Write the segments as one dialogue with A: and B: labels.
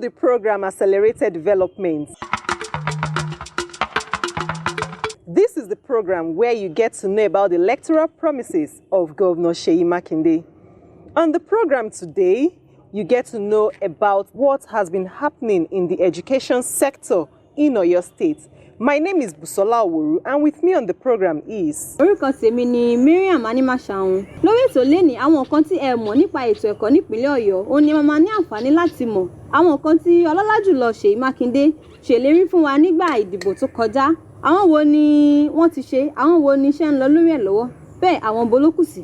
A: the program Accelerated Development. This is the program where you get to know about the electoral promises of Governor Seyi Makinde. On the program today, you get to know about what has been happening in the education sector in Oyo State. My name is Busola Oworu, and with me on the program is...
B: Orúkọ tèmi ni Miriam Animashaun. Lórí ètò lẹ́ni àwọn nǹkan tí ẹ mọ̀ nípa ètò ẹ̀kọ́ nípínlẹ̀ Ọ̀yọ́, òun ni màmá ní àǹfààní láti mọ̀. Àwọn nǹkan tí ọlọ́lá jùlọ Seyi Makinde ṣèlérí fún wa nígbà ìdìbò tó kọjá. Àwọn wo ni wọ́n ti ṣe, àwọn wo ni iṣẹ́ ń lọ lórí ẹ̀ lọ́wọ́, bẹ́ẹ̀ àwọn bo ló kù sí.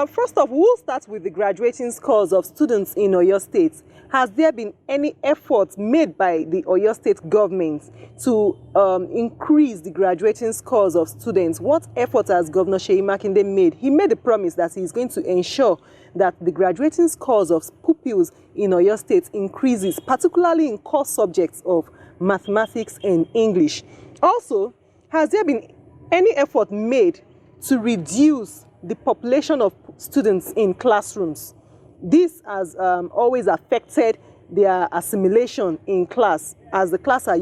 A: First off, we'll start with the graduating scores of students in Oyo State. Has there been any effort made by the Oyo State government to increase the graduating scores of students? What effort has Governor Seyi Makinde made? He made a promise that he is going to ensure that the graduating scores of pupils in Oyo State increases, particularly in core subjects of mathematics and English. Also, has there been any effort made to reduce the population of students in classrooms? This has always affected their assimilation in class, as the classes are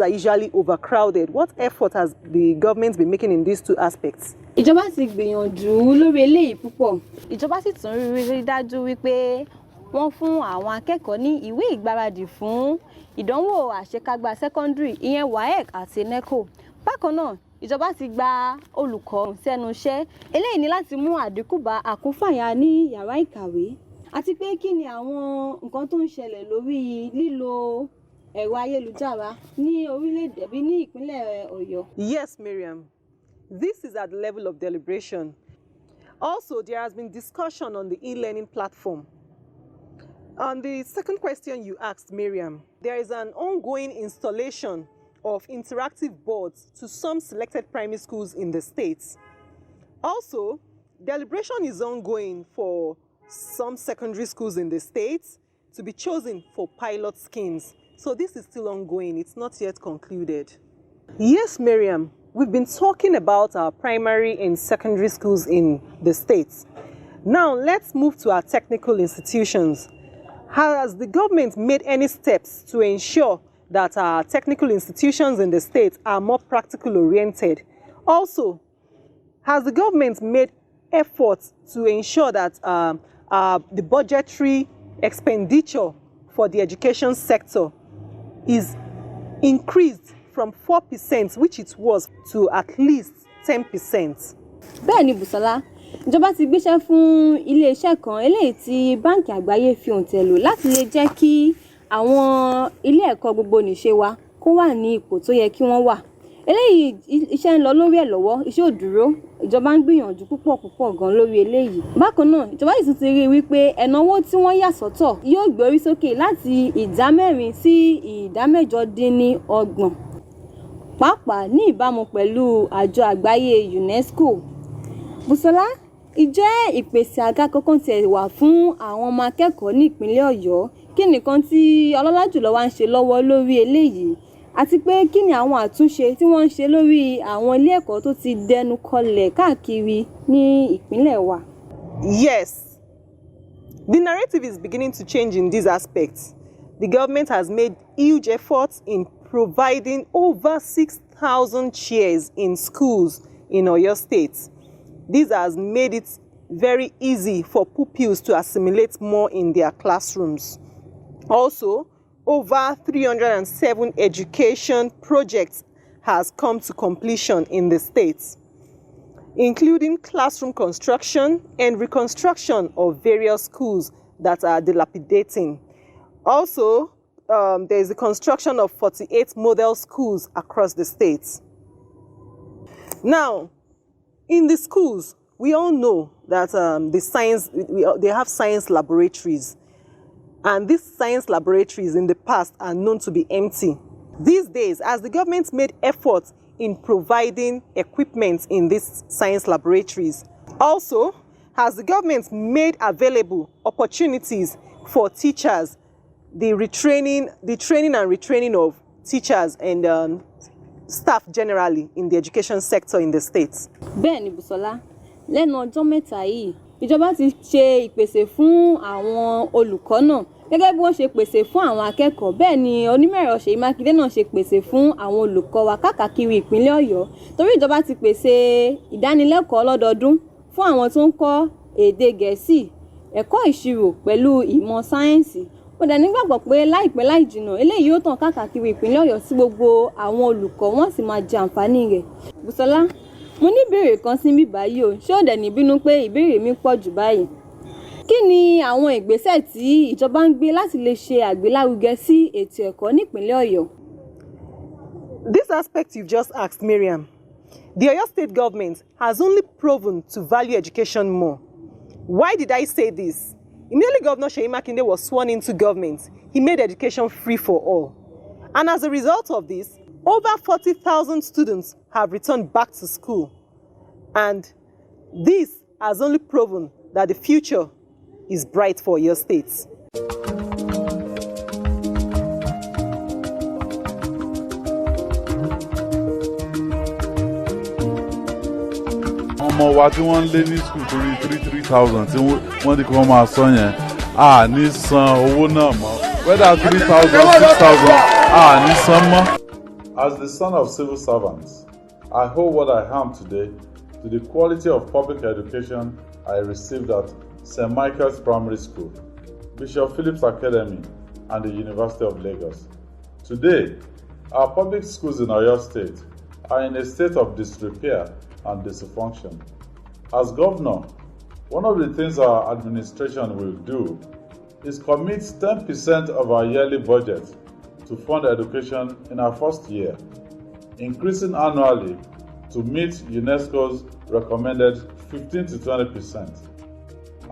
A: usually overcrowded. What effort has the government been making in these two aspects?
B: Ìjọba ti gbìyànjú lórí eléyìí púpọ̀. Ìjọba sì tún rí dájú wípé wọ́n fún àwọn akẹ́kọ̀ọ́ ní ìwé ìgbáradì fún ìdánwò àṣekágbá secondary, ìyẹn WAEC àti NECO. Bákan náà, ìjọba ti gba olùkọ́ sẹ́nu iṣẹ́. Eléyìí ní láti mú àdínkù bá àkúnfàyà ní yàrá ìkàwé. Àti pé kí ni àwọn nǹkan tó ń ṣẹlẹ̀ lórí lílo ẹ̀rọ ayélujára ní orílẹ̀-èdè bí ní ìpínlẹ̀ Ọ̀yọ́?
A: Yes, Miriam. This is at the level of deliberation. Also, there has been discussion on the e-learning platform. On the second question you asked, Miriam, there is an ongoing installation of interactive boards to some selected primary schools in the states. Also, deliberation is ongoing for some secondary schools in the states to be chosen for pilot schemes. So this is still ongoing, it's not yet concluded. Yes, Miriam, we've been talking about our primary and secondary schools in the states. Now let's move to our technical institutions. Has the government made any steps to ensure that our technical institutions in the state are more practical oriented? Also, has the government made efforts to ensure that the budgetary expenditure for the education sector is increased from 4%, which it was, to at least 10%?
B: Bẹ́ẹ̀ ni Bùsọ́lá, ìjọba ti gbéṣẹ́ fún ilé-iṣẹ́ kan eléyìí tí Báǹkì Àgbáyé fi òǹtẹ̀ lò láti lè jẹ́ kí àwọn ilé ẹ̀kọ́ gbogbo nìṣe wa kó wà ní ipò tó yẹ kí wọ́n wà. Eléyìí iṣẹ́ ń lọ lórí ẹ̀ lọ́wọ́, iṣẹ́ ò dúró. Ìjọba ń gbìyànjú púpọ̀ gan lórí eléyìí. Bákan náà, ìjọba yìí tún ti rí wípé ẹ̀náwó tí wọ́n yà sọ́tọ̀ yóò gbé orí sókè láti 4% sí 8.30%, pàápàá ní ìbámu pẹ̀lú àjọ àgbáyé UNESCO. Bùsọ́lá, ìjẹ́ ìpèsè àga kankan tiẹ̀ wà fún àwọn ọmọ akẹ́kọ̀ọ́ ní ìpínlẹ̀ Ọ̀yọ́? Kí nìkan tí ọlọ́lá jùlọ wá ń ṣe lọ́wọ́ lórí eléyìí? Àti pé kí ni àwọn àtúnṣe tí wọ́n ń ṣe lórí àwọn ilé ẹ̀kọ́ tó ti dẹnu kọlẹ̀ káàkiri ní ìpínlẹ̀ wa?
A: Yes, the narrative is beginning to change in these aspects. The government has made huge efforts in providing over 6,000 chairs in schools in Oyo State. This has made it very easy for pupils to assimilate more in their classrooms. Also, over 307 education projects has come to completion in the states, including classroom construction and reconstruction of various schools that are dilapidating. Also, there is the construction of 48 model schools across the states. Now, in the schools, we all know that they have science laboratories. And these science laboratories in the past are known to be empty. These days, as the government made efforts in providing equipment in these science laboratories, also has the government made available opportunities for teachers, the training and retraining of teachers and staff generally in the education sector in the state.
B: Bẹ́ẹ̀ ni Bùsọ́lá, lẹ́nu ọjọ́ mẹ́ta yìí ìjọba ti ṣe ìpèsè fún àwọn olùkọ́ náà gẹ́gẹ́ bí wọ́n ṣe pèsè fún àwọn akẹ́kọ̀ọ́. Bẹ́ẹ̀ ni onímọ̀-ẹ̀rọ Seyi Makinde náà ṣe pèsè fún àwọn olùkọ́ wa káàkiri ìpínlẹ̀ Ọ̀yọ́, torí ìjọba ti pèsè ìdánilẹ́kọ̀ọ́ lọ́dọọdún fún àwọn tó ń kọ́ èdè Gẹ̀ẹ́sì, ẹ̀kọ́ ìṣirò pẹ̀lú ìmọ̀ sáyẹ́ǹsì. Ó dẹ̀ nígbàgbọ́ pé láìpẹ́ láì jìnnà eléyìí yóò tàn káàkiri ìpínlẹ̀ Ọ̀yọ́ sí gbogbo àwọn olùkọ́, wọ́n sì máa jẹ àǹfààní rẹ̀. Bùsọ́lá, mo ní ìbéèrè kan sí mi báyìí o, ṣé ó dẹ̀ ní bínú pé ìbéèrè mi pọ̀ jù báyìí? Kí ni àwọn ìgbésẹ̀ tí ìjọba ń gbé láti lè ṣe àgbélárugẹ sí ètò ẹ̀kọ́ nípínlẹ̀ Ọ̀yọ́?
A: This aspect you've just asked, Miriam, the Oyo State government has only proven to value education more. Why did I say this? Immediately Governor Seyi Makinde was sworn into government, he made education free for all. And as a result of this, over 40,000 students have returned back to school. And this has only proven that the future is bright for your states.
C: Ọmọ wa tí wọ́n ń lé ní school torí 3,000 tí wọ́n ní kí wọ́n máa san yẹn, a ní san owó náà mọ́. Whether 3,000, 6,000, a ní san mọ́. As the son of civil servants, I owe what I am today to the quality of public education I received at St. Michael's Primary School, Bishop Phillips Academy, and the University of Lagos. Today, our public schools in Oyo State are in a state of disrepair and dysfunction. As governor, one of the things our administration will do is commit 10% of our yearly budget to fund education in our first year, increasing annually to meet UNESCO's recommended 15 to 20%.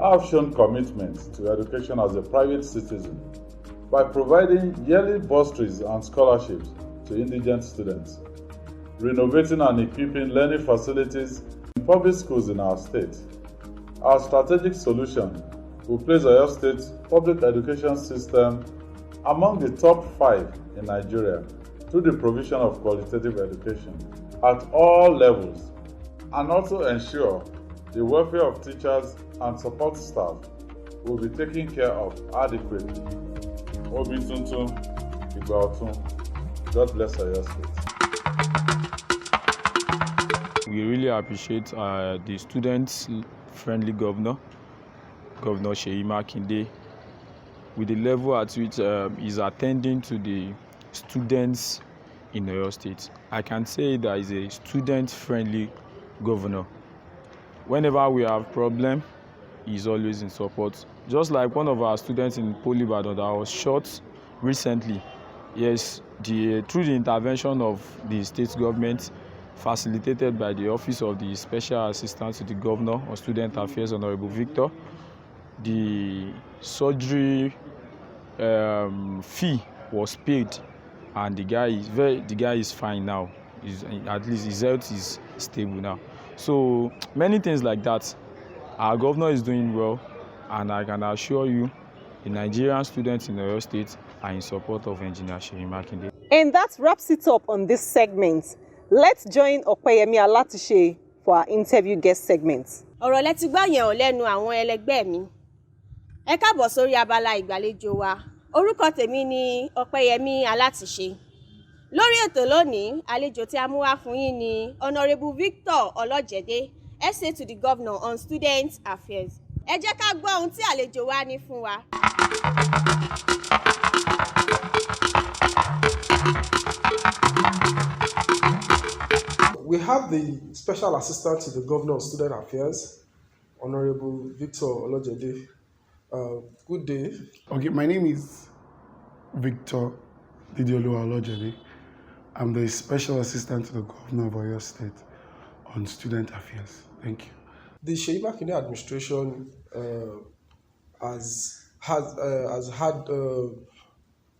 C: I have shown commitment to education as a private citizen by providing yearly bursaries and scholarships to indigent students, renovating and equipping learning facilities in public schools in our state. Our strategic solution will place Oyo State's public education system among the top 5 in Nigeria through the provision of qualitative education at all levels, and also ensure the welfare of teachers and support staff will be taken care of adequately. Obi Tuntun, Igba Otun. God bless Oyo State.
D: We really appreciate the student-friendly Governor Seyi Makinde, with the level at which he's attending to the students in Oyo State. I can say that he's a student-friendly governor. Whenever we have problem, he's always in support. Just like one of our students in Ibadan that was shot recently. Yes, through the intervention of the state government, facilitated by the Office of the Special Assistant to the Governor on Student Affairs, Honorable Victor, the surgery fee was paid, and the guy is fine now. At least his health is stable now. So many things like that. Our governor is doing well, and I can assure you, the Nigerian students in Oyo State are in support of Engineer Seyi Makinde.
A: And that wraps it up on this segment. Let's join Opeyemi Alatishe for our interview guest segment.
E: Ọ̀rọ̀ lẹ ti gbọ́ yẹn ò lẹ́nu àwọn ẹlẹgbẹ́ mi. Ẹ káàbọ̀ sórí abala ìgbàlejò wa. Orúkọ tèmi ni Opeyemi Alatishe. Lórí ètò lónìí, àlejò tí a mú wá fún yín ni Honorable Victor Olojede, SA to the Governor on Student Affairs. Ẹ jẹ́ ká gbọ́ ohun tí àlejò wa ní fún wa.
F: We have the Special Assistant to the Governor of Student Affairs, Honorable Victor Olojede. Good day.
G: Okay, my name is Victor Didioluwa Olojede. I'm the Special Assistant to the Governor of Oyo State on Student Affairs. Thank you.
F: The Seyi Makinde Administration has had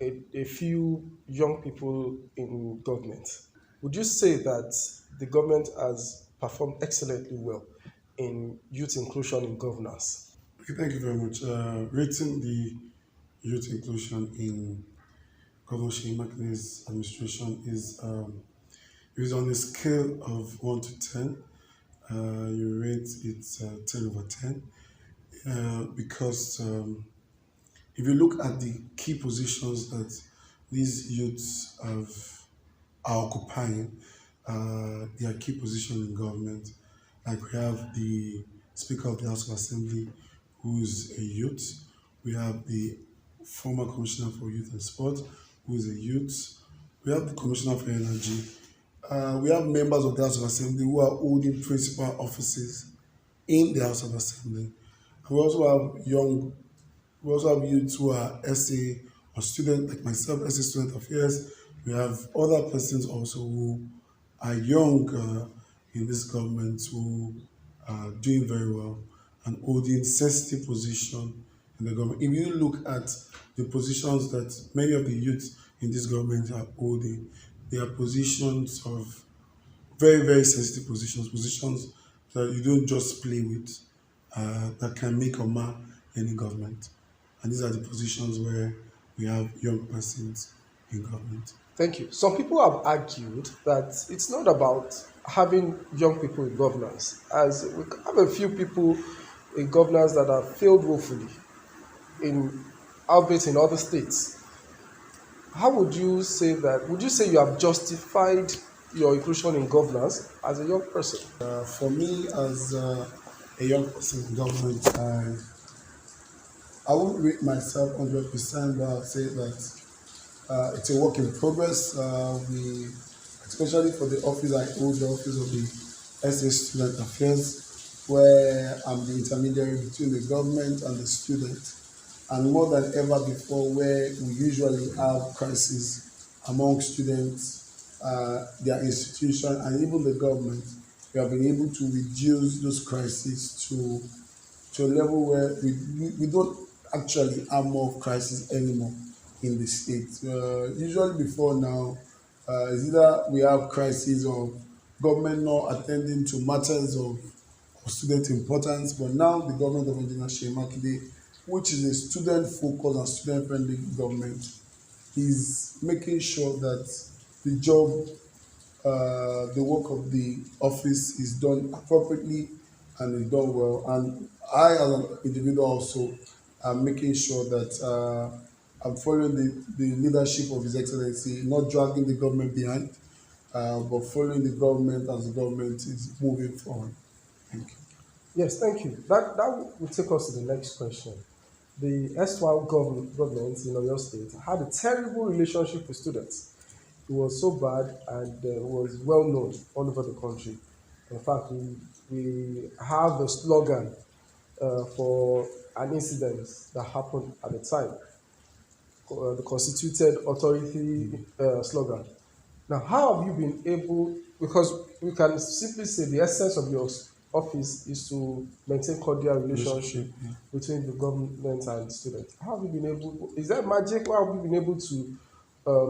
F: a few young people in government. Would you say that the government has performed excellently well in youth inclusion in governance?
G: Okay, thank you very much. Rating the youth inclusion in Governor Seyi Makinde's administration is If it's on a scale of 1 to 10, you rate it 10 over 10 because if you look at the key positions that these youths are occupying, their key position in government, like we have the Speaker of the House of Assembly, who is a youth. We have the former Commissioner for Youth and Sport, who is a youth. We have the Commissioner for Energy. We have members of the House of Assembly who are holding principal offices in the House of Assembly. We also have youths who are SA or students like myself, SA Student Affairs. We have other persons also who are young in this government who are doing very well and holding sensitive position in the government. If you look at the positions that many of the youth in this government are holding, they are positions of very, very sensitive positions that you don't just play with, that can make or mar any government. And these are the positions where we have young persons in government.
F: Thank you. Some people have argued that it's not about having young people in governance, as we have a few people in governance that have failed woefully, albeit in other states. How would you say that? Would you say you have justified your inclusion in governance as a young person?
G: For me, as a young person in government, I won't rate myself 100%, but I'll say that it's a work in progress. Especially for the office I hold, the office of the SA Student Affairs, where I'm the intermediary between the government and the student. And more than ever before, where we usually have crises among students, their institution, and even the government, we have been able to reduce those crises to a level where we don't actually have more crises anymore in the state. Usually before now, it's either we have crises or government not attending to matters of student importance, but now the government of Engineer Seyi Makinde, which is a student-focused and student-friendly government, is making sure that the job, the work of the office is done appropriately and is done well. And I, as an individual, also am making sure that I'm following the leadership of His Excellency, not dragging the government behind, but following the government as the government is moving forward. Thank you.
F: Yes, thank you. That will take us to the next question. The erstwhile government in Oyo State had a terrible relationship with students. It was so bad and was well known all over the country. In fact, we have a slogan for an incident that happened at the time, the constituted authority slogan. Now, how have you been able, because we can simply say the essence of your office is to maintain cordial relationship between the government and students. How have you been able, is that magic? How have you been able to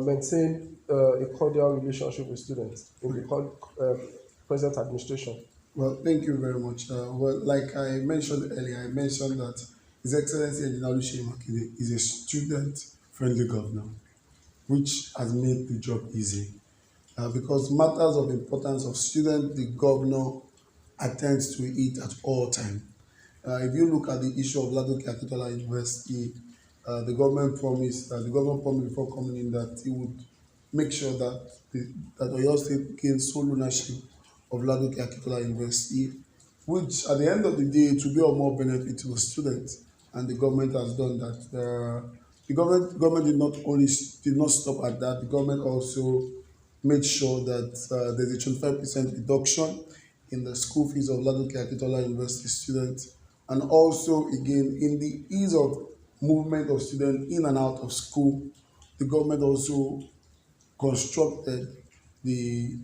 F: maintain a cordial relationship with students in the present administration?
G: Well, thank you very much. Well, like I mentioned earlier, I mentioned that His Excellency Engineer Seyi Makinde is a student-friendly governor, which has made the job easy. Because matters of importance of students, the governor attends to it at all times. If you look at the issue of Ladoke Akintola University, the governor promised before coming in that he would make sure that Oyo State gains sole ownership of Ladoke Akintola University, which at the end of the day it will be of more benefit to the students, and the government has done that. The government did not stop at that. The government also made sure that there's a 25% reduction in the school fees of Ladoke Akintola University students, and also again in the ease of movement of students in and out of school, the government also constructed the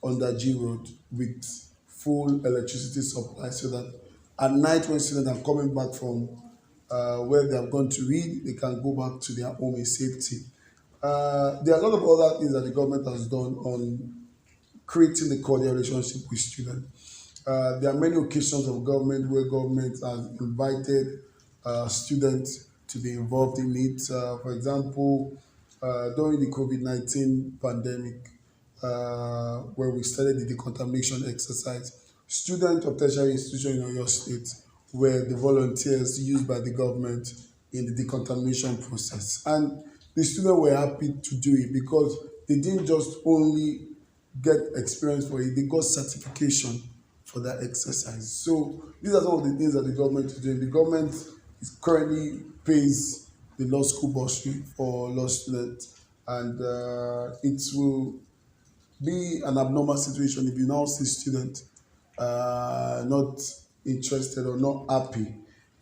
G: under G road with full electricity supply, so that at night when students are coming back from where they have gone to read, they can go back to their home in safety. There are a lot of other things that the government has done on creating the cordial relationship with students. There are many occasions of government where government has invited students to be involved in it. For example, during the COVID-19 pandemic, where we started the decontamination exercise. Students of tertiary institutions in Oyo State were the volunteers used by the government in the decontamination process. And the students were happy to do it because they didn't just only get experience for it, they got certification for that exercise. So these are some of the things that the government is doing. The government is currently pays the law school bursary for law students, and it will be an abnormal situation if you now see students not interested or not happy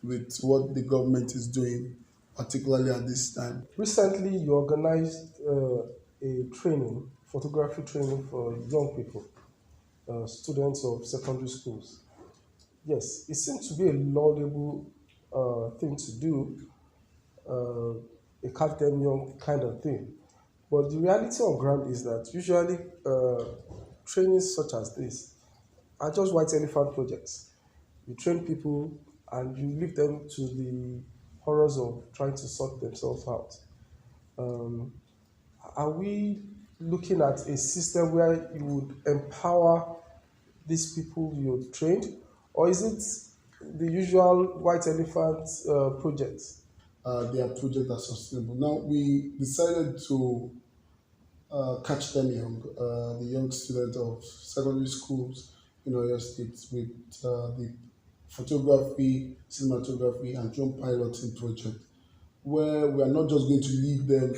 G: with what the government is doing, particularly at this time.
F: Recently, you organized a training, photography training for young people, students of secondary schools. Yes, it seems to be a laudable thing to do, a catch them young kind of thing. But the reality on ground is that usually trainings such as this are just white elephant projects. You train people and you leave them to the horrors of trying to sort themselves out. Are we looking at a system where you would empower these people you've trained, or is it the usual white elephant projects?
G: Their projects are sustainable. Now, we decided to catch them young, the young students of secondary schools in Oyo State with the photography, cinematography, and drone piloting project, where we are not just going to leave them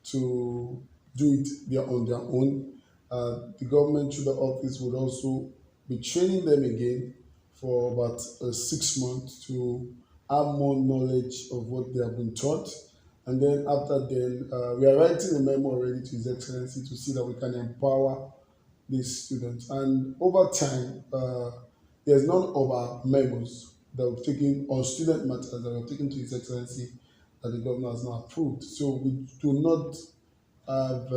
G: to do it on their own. The government through the office would also be training them again for about 6 months to have more knowledge of what they have been taught. And then after then, we are writing a memo already to His Excellency to see that we can empower these students. And over time, there's none of our memos that we've taken on student matters that we've taken to His Excellency that the governor has not approved. So we do not have,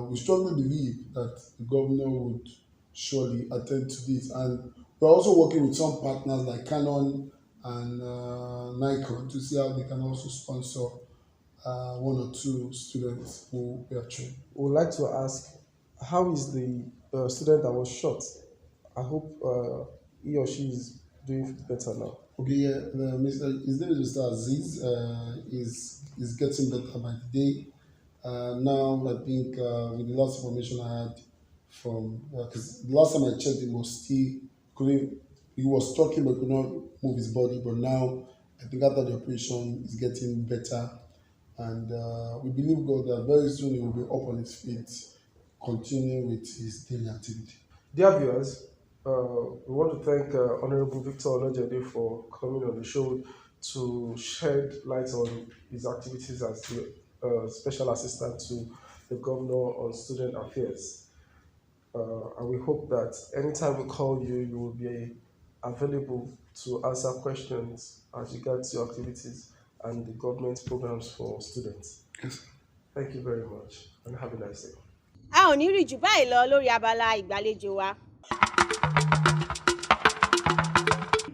G: we strongly believe that the governor would surely attend to this. And we're also working with some partners like Canon and Nikon to see how they can also sponsor 1 or 2 students who we have trained.
F: We would like to ask, how is the student that was shot? I hope he or she is doing better now.
G: Okay, yeah, his name is Mr. Aziz. Is getting better by the day. Now, I think with the last information I had from, because the last time I checked, he was talking but could not move his body. But now, I think after the operation, he's getting better. And we believe God that very soon he will be up on his feet, continuing with his daily activity.
F: Dear viewers, we want to thank Honorable Victor Olojede for coming on the show to shed light on his activities as the special assistant to the governor on student affairs. And we hope that anytime we call you, you will be available to answer questions as regards to your activities and the government programs for students.
G: Yes.
F: Thank you very much and have a nice day.
E: A ò ní rí jù báyìí lọ lórí abala ìgbàlejò wa.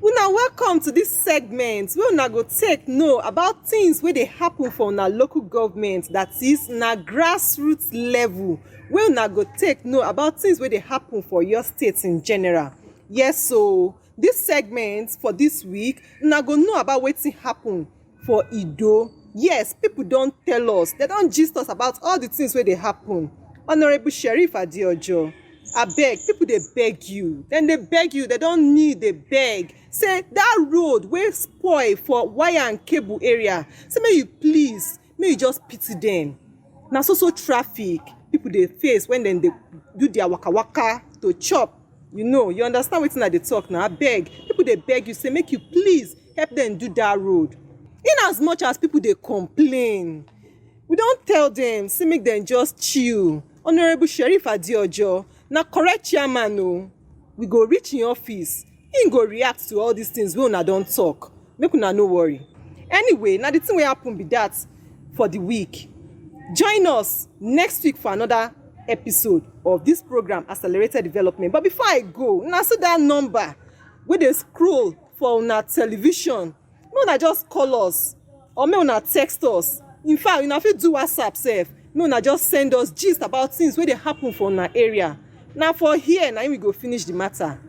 A: Una welcome to this segment wey una go take know about things wey dey happen for una local government, that is na grassroots level, wey una go take know about things wey dey happen for your state in general. Yes, so this segment for this week, una go know about wetin happen for Ido. Yes, people don tell us, they don gist us about all the things wey dey happen. Honorable Sheriff Adeojo, abeg, people dey beg you, dem dey beg you, they don kneel dey beg, say that road wey spoil for wire and cable area, say make you please, make you just pity them. Na so traffic people dey face when dem dey do their waka waka to chop. You know, you understand wetin I dey talk na. Abeg, people dey beg you, say make you please help them do that road. In as much as people dey complain, we don tell them, say make them just chill. Honorable Sheriff Adeojo na correct chairman o. We go reach in office, he go react to all these things wey una don talk. Make una no worry. Anyway, na the thing wey happen be that for the week. Join us next week for another episode of this program, Accelerated Development. But before I go, una see that number wey dey scroll for una television. Make una just call us or make una text us. In fact, una fit do WhatsApp sef. make una just send us gist about things wey dey happen for una area. Na for here na im we go finish the matter.